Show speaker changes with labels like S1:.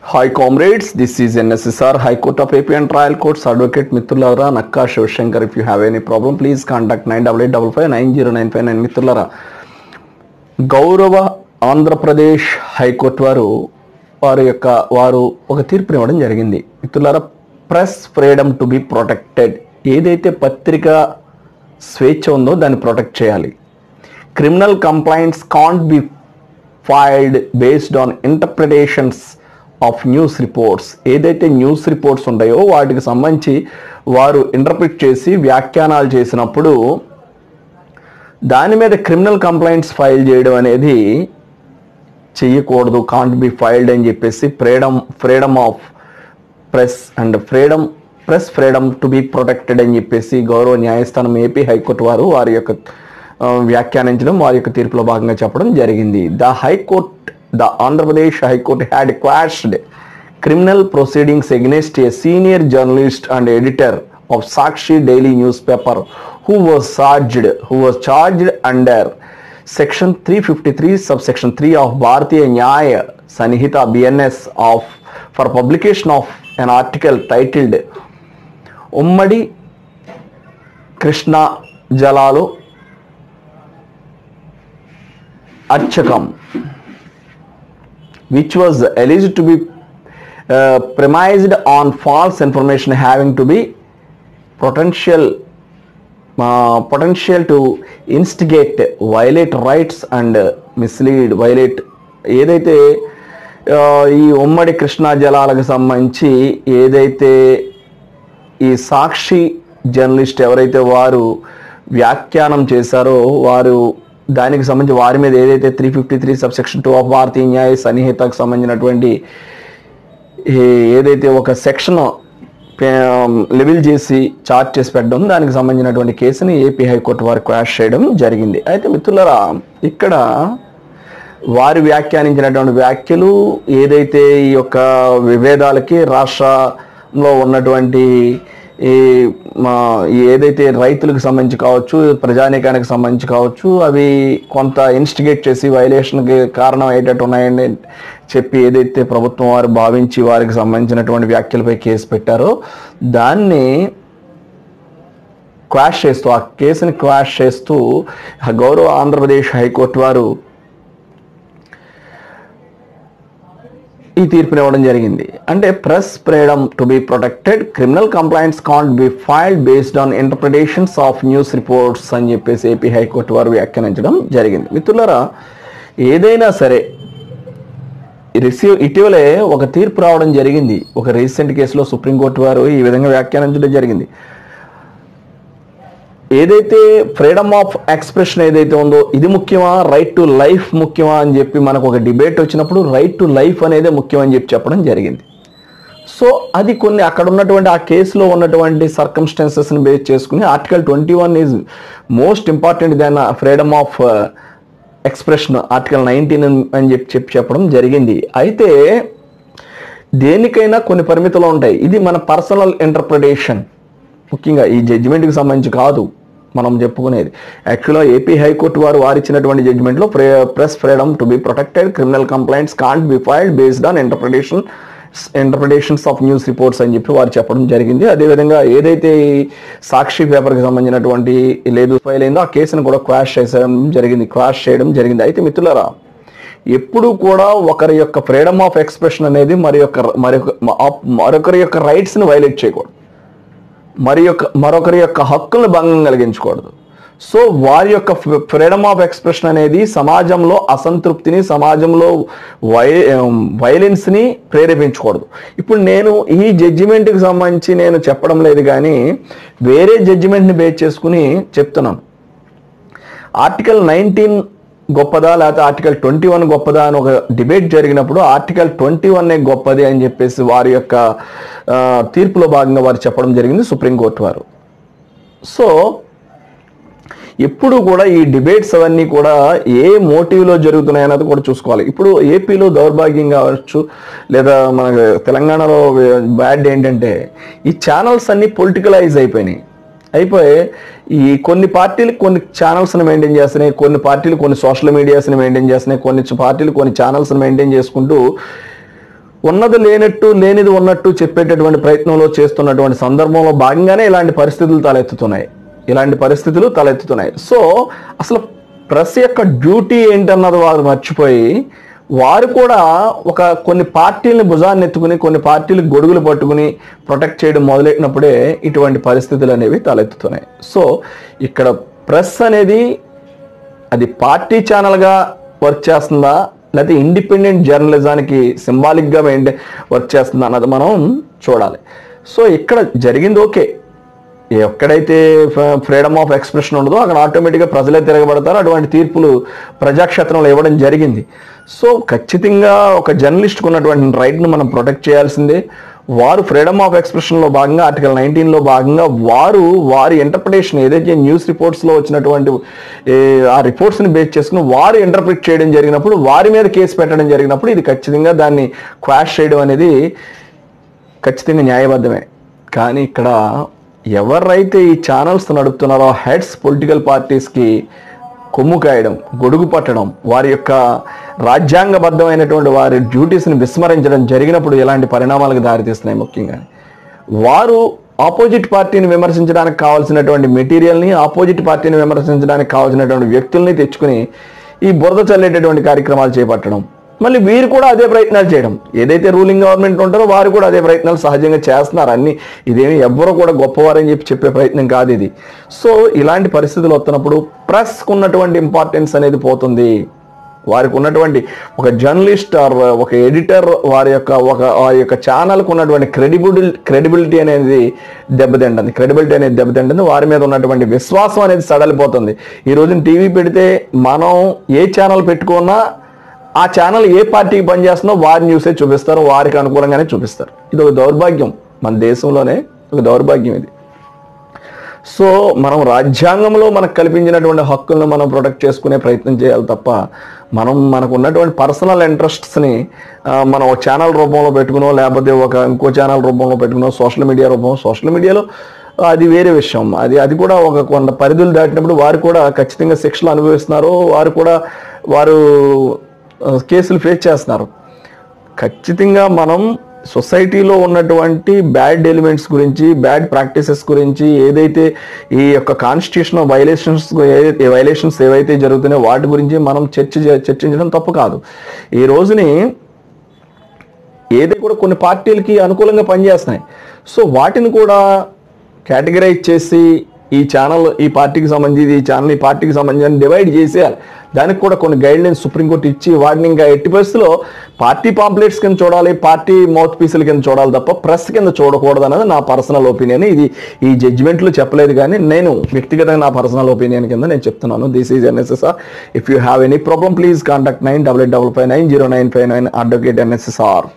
S1: Hi comrades, this is NSSR High Court of AP and Trial Courts Advocate Mithulara Nakka Shivashankar. If you have any problem, please contact 9885590959 Mithulara. గౌరవ Andhra Pradesh high court వారు ఒక తీర్పుని ఇవ్వడం జరిగింది. మిత్రులారా, press freedom to be protected, ఏదైతే పత్రికా స్వేచ్ఛ ఉందో దాన్ని ప్రొటెక్ట్ చేయాలి. Criminal complaints can't be filed based on interpretations of news reports, ఏదైతే న్యూస్ రిపోర్ట్స్ ఉంటాయో వాటికి సంబంధించి వారు ఇంటర్ప్రిట్ చేసి వ్యాఖ్యానాలు చేసినప్పుడు దాని మీద క్రిమినల్ కంప్లైంట్స్ ఫైల్ చేయడం అనేది చెయ్యకూడదు, కాంట్ బి ఫైల్డ్ అని చెప్పేసి freedom of press and press freedom to be protected అని చెప్పేసి గౌరవ న్యాయస్థానం ఏపీ హైకోర్టు వారి యొక్క వ్యాఖ్యానించడం, వారి యొక్క తీర్పులో భాగంగా చెప్పడం జరిగింది. The Andhra Pradesh High Court had quashed criminal proceedings against a senior journalist and editor of Sakshi daily newspaper who was charged under section 353 subsection 3 of Bharatiya Nyaya Sanhita BNS for publication of an article titled Ummadi Krishna Jalalu Archakam, which was alleged to be premised on false information having to be potential to instigate, violate rights and mislead, violate. ఏదైతే ఈ ఉమ్మడి కృష్ణా జలాలకు సంబంధించి ఏదైతే ఈ సాక్షి journalist ఎవరైతే వారు వ్యాఖ్యానం చేశారో వారు దానికి సంబంధించి వారి మీద ఏదైతే 353 సబ్సెక్షన్ 2 ఆఫ్ భారతీయ న్యాయ సంహితకు సంబంధించినటువంటి ఏదైతే ఒక సెక్షన్ లెవెల్ చేసి చార్జ్ చేసి పెట్టడం, దానికి సంబంధించినటువంటి కేసుని ఏపీ హైకోర్టు వారు క్వాష్ చేయడం జరిగింది. అయితే మిత్రులారా, ఇక్కడ వారు వ్యాఖ్యానించినటువంటి వ్యాఖ్యలు ఏదైతే ఈ యొక్క విభేదాలకి రాష్ట్రంలో ఉన్నటువంటి ఏదైతే రైతులకు సంబంధించి కావచ్చు, ప్రజానీకానికి సంబంధించి కావచ్చు, అవి కొంత ఇన్స్టిగేట్ చేసి వైలేషన్కి కారణం అయ్యేటట్టు ఉన్నాయని చెప్పి ఏదైతే ప్రభుత్వం వారు భావించి వారికి సంబంధించినటువంటి వ్యాఖ్యలపై కేసు పెట్టారో దాన్ని క్వాష్ చేస్తూ, ఆ కేసుని క్వాష్ చేస్తూ గౌరవ ఆంధ్రప్రదేశ్ హైకోర్టు వారు ఈ తీర్పుని ఇవ్వడం జరిగింది. అంటే press freedom to be protected, criminal complaints can't be filed based on interpretations of news reports అని చెప్పేసి ఏపీ హైకోర్టు వారు వ్యాఖ్యానించడం జరిగింది. మిత్రులారా, ఏదైనా సరే ఇటీవలే ఒక తీర్పు రావడం జరిగింది. ఒక రీసెంట్ కేసులో సుప్రీంకోర్టు వారు ఈ విధంగా వ్యాఖ్యానించడం జరిగింది. ఏదైతే ఫ్రీడమ్ ఆఫ్ ఎక్స్ప్రెషన్ ఏదైతే ఉందో ఇది ముఖ్యమా, రైట్ టు లైఫ్ ముఖ్యమా అని చెప్పి మనకు ఒక డిబేట్ వచ్చినప్పుడు రైట్ టు లైఫ్ అనేది ముఖ్యం అని చెప్పి చెప్పడం జరిగింది. సో అది కొన్ని అక్కడ ఉన్నటువంటి ఆ కేసులో ఉన్నటువంటి సర్కమ్స్టాన్సెస్ని బేస్ చేసుకుని article 21 is most important than freedom of expression article 19 అని చెప్పి చెప్పడం జరిగింది. అయితే దేనికైనా కొన్ని పరిమితులు ఉంటాయి. ఇది మన పర్సనల్ ఇంటర్ప్రిటేషన్, ముఖ్యంగా ఈ జడ్జిమెంట్కి సంబంధించి కాదు మనం చెప్పుకునేది. యాక్చువల్గా ఏపీ హైకోర్టు వారు ఇచ్చినటువంటి జడ్జిమెంట్లో press freedom to be protected, criminal complaints can't be filed based on interpretations of news reports అని చెప్పి వారు చెప్పడం జరిగింది. అదేవిధంగా ఏదైతే సాక్షి పేపర్కి సంబంధించినటువంటి లేదు ఫైల్ అయిందో ఆ కేసును కూడా క్వాష్ చేయడం జరిగింది. అయితే మిత్రులారా, ఎప్పుడు కూడా ఒకరి యొక్క ఫ్రీడమ్ ఆఫ్ ఎక్స్ప్రెషన్ అనేది మరొకరి యొక్క రైట్స్ని వైలేట్ చేయకూడదు, మరొకరి యొక్క హక్కులను భంగం కలిగించకూడదు. సో వారి యొక్క ఫ్రీడమ్ ఆఫ్ ఎక్స్ప్రెషన్ అనేది సమాజంలో అసంతృప్తిని, సమాజంలో వైలెన్స్ని ప్రేరేపించకూడదు. ఇప్పుడు నేను ఈ జడ్జిమెంట్కి సంబంధించి నేను చెప్పడం లేదు, కానీ వేరే జడ్జిమెంట్ని బేస్ చేసుకుని చెప్తున్నాను. ఆర్టికల్ 19 గొప్పదా లేకపోతే ఆర్టికల్ 21 గొప్పదా అని ఒక డిబేట్ జరిగినప్పుడు ఆర్టికల్ 21 గొప్పది అని చెప్పేసి వారి యొక్క తీర్పులో భాగంగా వారు చెప్పడం జరిగింది సుప్రీంకోర్టు వారు. సో ఎప్పుడు కూడా ఈ డిబేట్స్ అవన్నీ కూడా ఏ మోటివ్లో జరుగుతున్నాయి అన్నది కూడా చూసుకోవాలి. ఇప్పుడు ఏపీలో దౌర్భాగ్యం కావచ్చు, లేదా మన తెలంగాణలో బ్యాడ్ ఏంటంటే ఈ ఛానల్స్ అన్నీ పొలిటికలైజ్ అయిపోయి ఈ కొన్ని పార్టీలు కొన్ని ఛానల్స్ని మెయింటైన్ చేస్తున్నాయి, కొన్ని పార్టీలు కొన్ని సోషల్ మీడియాస్ని మెయింటైన్ చేస్తున్నాయి, కొన్ని పార్టీలు కొన్ని ఛానల్స్ని మెయింటైన్ చేసుకుంటూ ఉన్నది లేనట్టు లేనిది ఉన్నట్టు చెప్పేటటువంటి ప్రయత్నంలో చేస్తున్నటువంటి సందర్భంలో భాగంగానే ఇలాంటి పరిస్థితులు తలెత్తుతున్నాయి. సో అసలు ప్రెస్ యొక్క డ్యూటీ ఏంటన్నది వారు మర్చిపోయి వారు కూడా కొన్ని పార్టీలని భుజాన్ని ఎత్తుకుని కొన్ని పార్టీలకు గొడుగులు పట్టుకుని ప్రొటెక్ట్ చేయడం మొదలెట్టినప్పుడే ఇటువంటి పరిస్థితులు అనేవి తలెత్తుతున్నాయి. సో ఇక్కడ ప్రెస్ అనేది అది పార్టీ ఛానల్గా వర్క్ చేస్తుందా లేకపోతే ఇండిపెండెంట్ జర్నలిజానికి సింబాలిక్గా వర్క్ చేస్తుందా అన్నది మనం చూడాలి. సో ఇక్కడ జరిగింది ఓకే, ఎక్కడైతే ఫ్రీడమ్ ఆఫ్ ఎక్స్ప్రెషన్ ఉండదో అక్కడ ఆటోమేటిక్గా ప్రజలే తిరగబడతారు. అటువంటి తీర్పులు ప్రజాక్షేత్రంలో ఇవ్వడం జరిగింది. సో ఖచ్చితంగా ఒక జర్నలిస్ట్కి ఉన్నటువంటి రైట్ను మనం ప్రొటెక్ట్ చేయాల్సిందే. వారు ఫ్రీడమ్ ఆఫ్ ఎక్స్ప్రెషన్లో భాగంగా ఆర్టికల్ 19లో భాగంగా వారి ఇంటర్ప్రిటేషన్ ఏదైతే న్యూస్ రిపోర్ట్స్లో వచ్చినటువంటి ఆ రిపోర్ట్స్ని బేస్ చేసుకుని వారు ఇంటర్ప్రిట్ చేయడం జరిగినప్పుడు వారి మీద కేసు పెట్టడం జరిగినప్పుడు ఇది ఖచ్చితంగా దాన్ని క్వాష్ చేయడం అనేది ఖచ్చితంగా న్యాయబద్ధమే. కానీ ఇక్కడ ఎవరైతే ఈ ఛానల్స్ నడుపుతున్నారో హెడ్స్ పొలిటికల్ పార్టీస్కి కొమ్ము కాయడం, గొడుగు పట్టడం, వారి యొక్క రాజ్యాంగబద్ధమైనటువంటి వారి డ్యూటీస్ని విస్మరించడం జరిగినప్పుడు ఎలాంటి పరిణామాలకు దారితీస్తున్నాయి. ముఖ్యంగా వారు ఆపోజిట్ పార్టీని విమర్శించడానికి కావాల్సినటువంటి మెటీరియల్ని, ఆపోజిట్ పార్టీని విమర్శించడానికి కావాల్సినటువంటి వ్యక్తుల్ని తెచ్చుకుని ఈ బురద చల్లేటటువంటి కార్యక్రమాలు చేపట్టడం, మళ్ళీ వీరు కూడా అదే ప్రయత్నాలు చేయడం. ఏదైతే రూలింగ్ గవర్నమెంట్ ఉంటారో వారు కూడా అదే ప్రయత్నాలు సహజంగా చేస్తున్నారు. ఇదేమి ఎవ్వరూ కూడా గొప్పవారని చెప్పే ప్రయత్నం కాదు ఇది. సో ఇలాంటి పరిస్థితులు వస్తున్నప్పుడు ప్రెస్కు ఉన్నటువంటి ఇంపార్టెన్స్ అనేది పోతుంది. వారికి ఉన్నటువంటి ఒక జర్నలిస్ట్ ఆర్ ఒక ఎడిటర్ వారి యొక్క ఛానల్కు ఉన్నటువంటి క్రెడిబిలిటీ అనేది దెబ్బతింటుంది. వారి మీద ఉన్నటువంటి విశ్వాసం అనేది సడలిపోతుంది. ఈ రోజున టీవీ పెడితే మనం ఏ ఛానల్ పెట్టుకున్నా ఆ ఛానల్ ఏ పార్టీకి పనిచేస్తుందో వారి న్యూసే చూపిస్తారు, వారికి అనుకూలంగానే చూపిస్తారు. ఇది ఒక దౌర్భాగ్యం, మన దేశంలోనే ఒక దౌర్భాగ్యం ఇది. సో మనం రాజ్యాంగంలో మనకు కల్పించినటువంటి హక్కులను మనం ప్రొటెక్ట్ చేసుకునే ప్రయత్నం చేయాలి తప్ప మనకు ఉన్నటువంటి పర్సనల్ ఇంట్రెస్ట్స్ని మనం ఒక ఛానల్ రూపంలో పెట్టుకునో లేకపోతే ఇంకో ఛానల్ రూపంలో పెట్టుకునో సోషల్ మీడియాలో అది వేరే విషయం. అది కూడా కొంత పరిధులు దాటినప్పుడు వారు కూడా ఖచ్చితంగా శిక్షలు అనుభవిస్తున్నారు. వారు కేసులు ఫేస్ చేస్తున్నారు. ఖచ్చితంగా మనం సొసైటీలో ఉన్నటువంటి బ్యాడ్ ఎలిమెంట్స్ గురించి, బ్యాడ్ ప్రాక్టీసెస్ గురించి, ఏదైతే ఈ యొక్క కాన్స్టిట్యూషన్ వైలేషన్స్ ఏవైతే జరుగుతున్నాయో వాటి గురించి మనం చర్చించడం తప్పు కాదు. ఈ రోజుని ఏదైతే కూడా కొన్ని పార్టీలకి అనుకూలంగా పనిచేస్తున్నాయి. సో వాటిని కూడా కేటగరైజ్ చేసి ఈ ఛానల్ ఈ పార్టీకి సంబంధించి, ఈ ఛానల్ ఈ పార్టీకి సంబంధించి డివైడ్ చేసేయాలి. దానికి కూడా కొన్ని గైడ్లైన్స్ సుప్రీంకోర్టు ఇచ్చి వాటిని ఇంకా ఎట్టి పరిస్థితుల్లో పార్టీ పాంప్లెట్స్ కింద చూడాలి, పార్టీ మౌత్ పీసుల కింద చూడాలి తప్ప ప్రెస్ కింద చూడకూడదు అనేది నా పర్సనల్ ఒపీనియన్. ఇది ఈ జడ్జిమెంట్లో చెప్పలేదు కానీ నేను వ్యక్తిగతంగా నా పర్సనల్ ఒపీనియన్ కింద నేను చెప్తున్నాను. This is NSSR. If you have any problem please contact 9855909599 advocate NSSR.